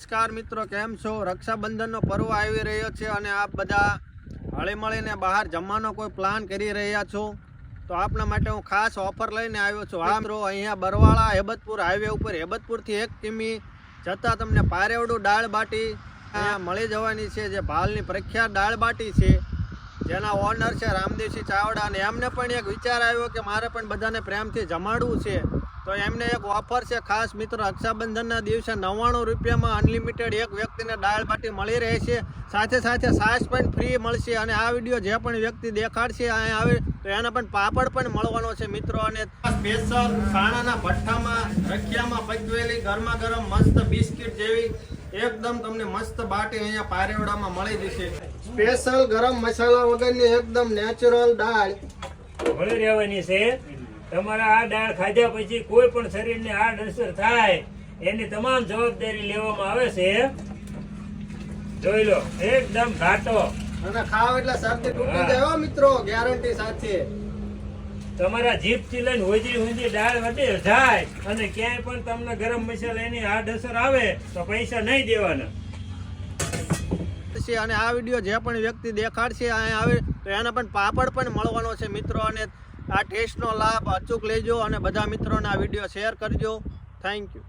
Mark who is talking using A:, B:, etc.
A: નમસ્કાર મિત્રો, કેમ છો? રક્ષાબંધનનો પર્વ આવી રહ્યો છે અને આપ બધા હળી મળીને બહાર જમવાનો કોઈ પ્લાન કરી રહ્યા છો તો આપના માટે હું ખાસ ઓફર લઈને આવ્યો છું. હા મિત્રો, અહીંયા બરવાળા હેબતપુર હાઈવે ઉપર હેબતપુરથી 1 કિમી જતાં તમને પારેવડું દાળ બાટી અહીંયા મળી જવાની છે, જે ભાલની પ્રખ્યાત દાળ બાટી છે, જેના ઓનર છે રામદેવસિંહ ચાવડા. અને એમને પણ એક વિચાર આવ્યો કે મારે પણ બધાને પ્રેમથી જમાડવું છે, તો એમને એક ઓફર છે ખાસ મિત્રો. રક્ષાબંધનના દિવસે 99 રૂપિયામાં અનલિમિટેડ એક વ્યક્તિને દાળ બાટી મળી રહે છે, સાથે સાથે છાશ પણ ફ્રી મળશે. અને આ વિડીયો જે પણ વ્યક્તિ દેખાડશે અહીંયા આવે તો એને પણ પાપડ પણ મળવાનો છે મિત્રો. અને સ્પેશિયલ સાણાના ભઠ્ઠામાં રખિયામાં પકવેલી ગરમા ગરમ મસ્ત બિસ્કિટ જેવી એકદમ તમને મસ્ત બાટી અહીંયા પારેવડામાં મળી જશે. સ્પેશિયલ ગરમ મસાલા વગરની એકદમ નેચરલ દાળ
B: મળી રહેવાની છે. તમારા આ દાળ ખાધા પછી કોઈ પણ શરીરને આડઅસર થાય એની તમામ જવાબદારી લેવામાં આવે છે. જોઈ લો, એકદમ ઘાટો
A: અને ખાવ એટલે શરદી તૂટી જાય મિત્રો, ગેરંટી સાથે.
B: તમારા જીભથી લઈને હોજરી ઊંધી દાળ વધી જાય અને ક્યાંય પણ તમને ગરમ મસાલા એની આડઅસર આવે તો પૈસા નહીં દેવાના.
A: અને આ વિડીયો જે પણ વ્યક્તિ દેખાડશે અહીંયા આવે તો એને પણ પાપડ પણ મળવાનો છે મિત્રો. અને આ ટેસ્ટનો લાભ અચૂક લેજો અને બધા મિત્રોને આ વિડીયો શેર કરજો. Thank you.